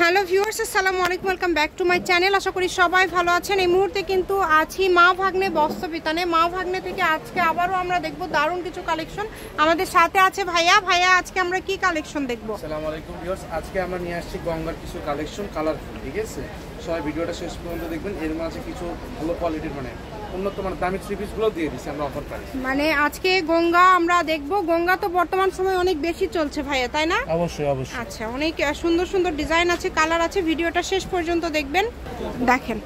Hello viewers, আসসালামু আলাইকুম, welcome back to my channel. আশা করি সবাই ভালো আছেন। এই মুহূর্তে কিন্তু আছি মা ভাগ্নে বস্ত্রবিতানে। মা ভাগ্নে থেকে আজকে আবারও আমরা দেখব দারুণ কিছু কালেকশন। আমাদের সাথে আছে ভাইয়া। ভাইয়া, আজকে আমরা কি কালেকশন দেখব? আসসালামু আলাইকুম ভিউয়ার্স, আজকে আমরা নিয়ে আসছি গঙ্গার কিছু কালেকশন কালারফুল, ঠিক আছে? সবাই ভিডিওটা শেষ পর্যন্ত দেখবেন। এর মাঝে কিছু ভালো কোয়ালিটির উন্নত মানের দামি থ্রি পিসগুলো দিয়ে দিচ্ছি আমরা অফার প্রাইস। আজকে গঙ্গা আমরা দেখব। গঙ্গা তো বর্তমান সময় অনেক বেশি চলছে ভাইয়া, তাই না? অবশ্যই অবশ্যই। আচ্ছা, অনেক সুন্দর সুন্দর ডিজাইন আছে, কালার আছে। ভিডিওটা শেষ পর্যন্ত দেখবেন। দেখেন,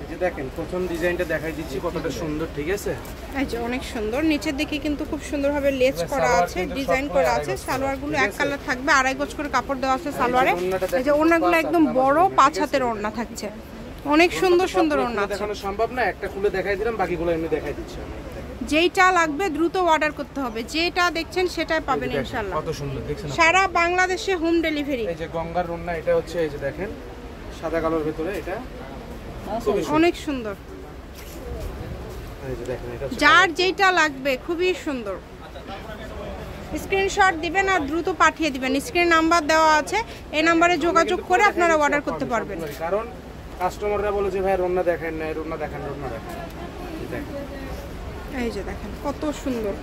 এই যে দেখেন, প্রথম ডিজাইনটা দেখাই দিচ্ছি কতটা সুন্দর, ঠিক আছে? এই যে অনেক সুন্দর, নিচের দিকে কিন্তু খুব সুন্দরভাবে লেস করা আছে, ডিজাইন করা আছে। সালোয়ারগুলো এক কালার থাকবে, 2.5 গজ করে কাপড় দেওয়া আছে সালোয়ারে। এই যে ওড়নাগুলো একদম বড় 5 হাতের ওড়না থাকছে। অনেক সুন্দর সুন্দর ওড়না আছে। দেখানো সম্ভব না, একটা খুলে দেখাই দিলাম, বাকিগুলো এমনি দেখাই দিচ্ছি আমি। যেইটা লাগবে দ্রুত অর্ডার করতে হবে, যেটা দেখছেন সেটাই পাবেন ইনশাআল্লাহ। কত সুন্দর দেখছেন, সারা বাংলাদেশে হোম ডেলিভারি। এই যে গঙ্গার ওড়না, এটা হচ্ছে এই যে দেখেন সাদা কালোর ভিতরে, এটা অনেক সুন্দর। এই যে দেখেন, এটা যার যেটা লাগবে খুবই সুন্দর। স্ক্রিনশট দিবেন আর দ্রুত পাঠিয়ে দিবেন। স্ক্রিন নাম্বার দেওয়া আছে, এই নম্বরে যোগাযোগ করে আপনারা অর্ডার করতে পারবেন। কারণ কাস্টমাররা বলে যে ভাই রন্না দেখেন না, রন্না দেখেন, রন্না দেখেন। এই যে দেখেন কত সুন্দর।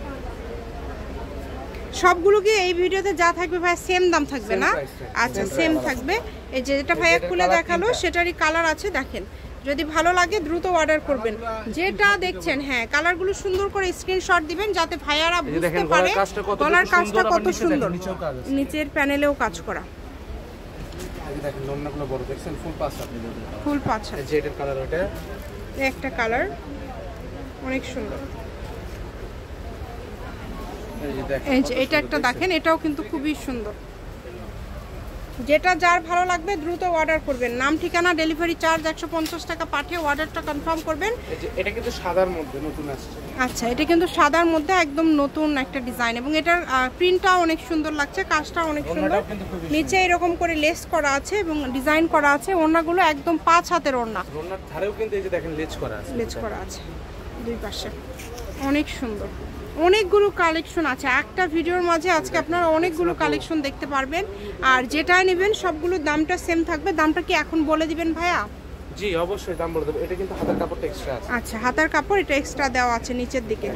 সবগুলো কি এই ভিডিওতে যা থাকবে ভাই সেম দাম থাকবে না? আচ্ছা, সেম থাকবে। এই যে যেটা ভাইয়া খুলে দেখালো সেটারই কালার আছে। দেখেন, যদি ভালো লাগে দ্রুত অর্ডার করবেন। যেটা দেখছেন, হ্যাঁ, কালারগুলো সুন্দর করে স্ক্রিনশট দিবেন যাতে ভাইয়ারা বুঝতে পারে গলার কাজটা কত সুন্দর। নিচের প্যানেলেও কাজ করা। দেখেন লোনাগুলো বড় দেখছেন, ফুল পাঁচ হাত, ফুল 5 হাত। যে এটার কালার, ওটা একটা কালার অনেক সুন্দর। এই যে এটা একটা দেখেন, এটাও কিন্তু খুবই সুন্দর। যেটা যার ভালো লাগবে দ্রুত অর্ডার করবেন। নাম, ঠিকানা, ডেলিভারি চার্জ 150 টাকা পাঠিয়ে অর্ডারটা কনফার্ম করবেন। এটা কিন্তু সাদার মধ্যে নতুন আসছে। আচ্ছা, এটা কিন্তু সাদার মধ্যে একদম নতুন একটা ডিজাইন, এবং এটার প্রিন্টটা অনেক সুন্দর লাগছে, কাজটা অনেক সুন্দর। নিচে এরকম করে লেস করা আছে এবং ডিজাইন করা আছে। ওড়নাগুলো একদম 5 হাতের ওড়না। ওড়নার ধারেও কিন্তু এই যে দেখেন লেজ করা আছে, লেজ করা আছে দুই পাশে। অনেক সুন্দর। অনেকগুলো কালেকশন আছে একটা ভিডিওর মাঝে। আজকে আপনারা অনেকগুলো কালেকশন দেখতে পারবেন। আর যেটা নেবেন সবগুলোর দামটা সেম থাকবে। দামটা কি এখন বলে দিবেন ভাইয়া? জি অবশ্যই দাম বলে দেব। এটা কিন্তু হাতার কাপড়টা এক্সট্রা আছে। আচ্ছা, হাতার কাপড় এটা এক্সট্রা দেওয়া আছে নিচের দিকে।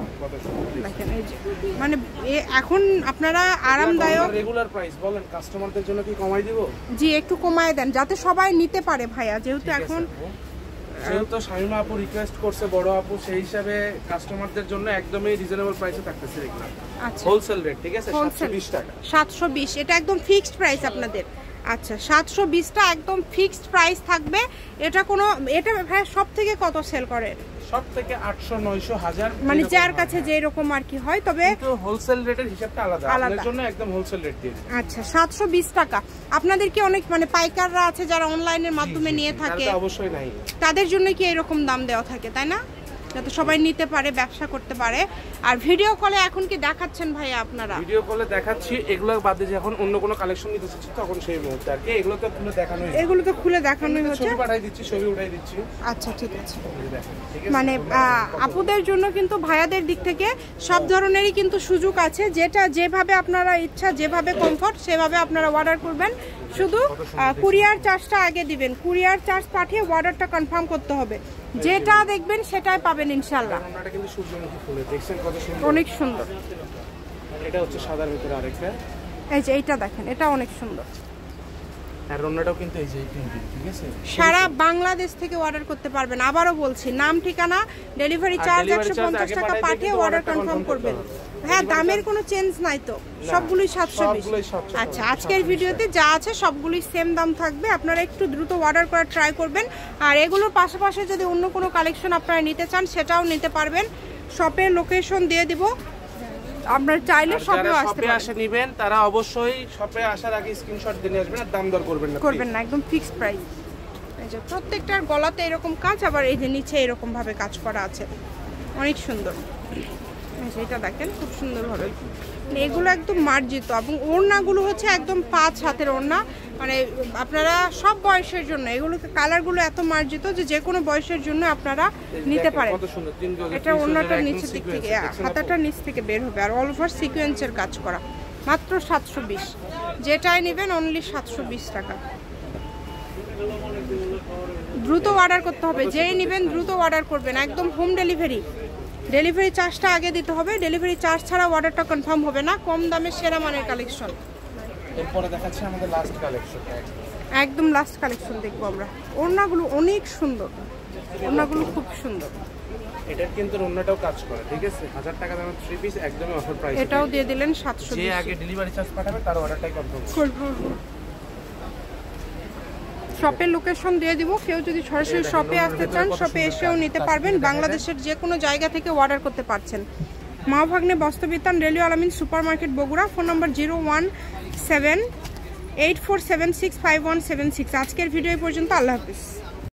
দেখেন, এই যে এখন আপনারা আরামদায়ক। রেগুলার প্রাইস বলেন, কাস্টমারদের জন্য কি কমাই দিব? জি, একটু কমায় দেন যাতে সবাই নিতে পারে ভাইয়া। যেহেতু এখন শামিমা আপু রিকোয়েস্ট করছে, বড় আপু, সেই হিসাবে কাস্টমারদের জন্য একদমই রিজনেবল প্রাইসে থাকতেছে এগুলো। আচ্ছা, হোলসেল রেট, ঠিক আছে? 720 টাকা। 720, এটা একদম ফিক্সড প্রাইস আপনাদের। আচ্ছা, 720টা একদম ফিক্সড প্রাইস থাকবে। এটা ভাই সব থেকে কত সেল করে? সব থেকে 800, 900, 1000, মানে যার কাছে যে রকম আর কি হয়। তবে হোলসেল রেটের হিসাবটা আলাদা, আপনাদের জন্য একদম হোলসেল রেট দিয়ে দিই। আচ্ছা, 720 টাকা। আপনাদের কি অনেক পাইকাররা আছে যারা অনলাইনের মাধ্যমে নিয়ে থাকে? অবশ্যই নাই, তাদের জন্য কি এরকম দাম দেওয়া থাকে, তাই না? যাতে সবাই নিতে পারে, ব্যবসা করতে পারে। আর ভিডিও কলে এখন কি দেখাচ্ছেন ভাইয়া আপনারা? ভিডিও কলে দেখাচ্ছি, এগুলো বাদে যখন অন্য কোনো কালেকশন নিতে চাচ্ছি তখন সেই মুহূর্তে আর কি। এগুলো তো খুলে দেখানোই, এগুলো তো খুলে দেখানোই হচ্ছে। ছবি পাঠাই দিচ্ছি, ছবি উঠাই দিচ্ছি। আচ্ছা, ঠিক আছে। মানে আপুদের জন্য কিন্তু ভাইয়াদের দিক থেকে সব ধরনেরই কিন্তু সুযোগ আছে। যেটা যেভাবে আপনারা ইচ্ছা, যেভাবে কমফর্ট, সেভাবে আপনারা অর্ডার করবেন। শুধু কুরিয়ার চার্জটা আগে দিবেন। কুরিয়ার চার্জ পাঠিয়ে অর্ডারটা কনফার্ম করতে হবে। যেটা দেখবেন সেটাই পাবেন ইনশাআল্লাহ। এটা কিন্তু সূর্যমুখী ফুল, দেখছেন কত সুন্দর, অনেক সুন্দর। এটা হচ্ছে সাদার ভিতরে আরেকটা। এই যে এইটা দেখেন, এটা অনেক সুন্দর। আর রন্নাটাও কিন্তু এই যে প্রিন্টিং, ঠিক আছে? সারা বাংলাদেশ থেকে অর্ডার করতে পারবেন। আবারও বলছি, নাম, ঠিকানা, ডেলিভারি চার্জ 150 টাকা পাঠিয়ে অর্ডার কনফার্ম করবেন। হ্যাঁ, দামের কোনো চেঞ্জ নাই তো, সবগুলোই 720। আচ্ছা, আজকের ভিডিওতে যা আছে সবগুলোই সেম দাম থাকবে। আপনারা একটু দ্রুত অর্ডার করার ট্রাই করবেন। আর এগুলোর পাশাপাশি যদি অন্য কোনো কালেকশন আপনারা নিতে চান সেটাও নিতে পারবেন। শপের লোকেশন দিয়ে দিব, আপনারা চাইলে শপেও আসতে পারেন। শপে নেবেন তারা অবশ্যই শপে আসার আগে স্ক্রিনশট দিয়ে আসবেন, আর দাম দর করবেন না, একদম ফিক্সড প্রাইস। এই যে প্রত্যেকটার গলাতে এরকম কাজ, আবার এই যে নিচে এরকম ভাবে কাজ করা আছে, অনেক সুন্দর। এটা দেখেন খুব সুন্দর ভাবে। এগুলো একদম মার্জিত, এবং ওড়নাগুলো হচ্ছে একদম 5 হাতের ওড়না। মানে আপনারা সব বয়সের জন্য, এগুলো কালারগুলো এত মার্জিত যে কোনো বয়সের জন্য আপনারা নিতে পারেন। এটা ওড়নাটা নিচের দিক থেকে, হাতাটা নিচ থেকে বের হবে, আর অল ওভার সিকোয়েন্সের কাজ করা। মাত্র 720। যেটাই নেবেন অনলি 720 টাকা। দ্রুত অর্ডার করতে হবে, যেই নেবেন দ্রুত অর্ডার করবেন, একদম হোম ডেলিভারি। ডেলিভারি চার্জটা আগে দিতে হবে, ডেলিভারি চার্জ ছাড়া অর্ডারটা কনফার্ম হবে না। কম দামে সেরা মানের কালেকশন। এরপরে দেখাচ্ছি আমাদের লাস্ট কালেকশন, একদম লাস্ট কালেকশন দেখবো আমরা। ওড়নাগুলো অনেক সুন্দর, ওড়নাগুলো খুব সুন্দর। এটার কিন্তু অন্যটাও কাজ করে, ঠিক আছে? 1000 টাকা দামের 3 পিস একদমই অফার প্রাইস। এটাও দিয়ে দিলেন 700। যে আগে ডেলিভারি চার্জ পাঠাবে তার অর্ডারটাই কনফার্ম করব। শপের লোকেশন দিয়ে দিব, কেউ যদি সরাসরি শপে আসতে চান শপে এসেও নিতে পারবেন। বাংলাদেশের যে কোনো জায়গা থেকে অর্ডার করতে পারছেন। মা ভাগ্নে বস্ত্রবিতান, রেলওয়ে আলামিন সুপার মার্কেট, বগুড়া। ফোন নম্বর 01784765176। আজকের ভিডিও পর্যন্ত, আল্লাহ হাফিজ।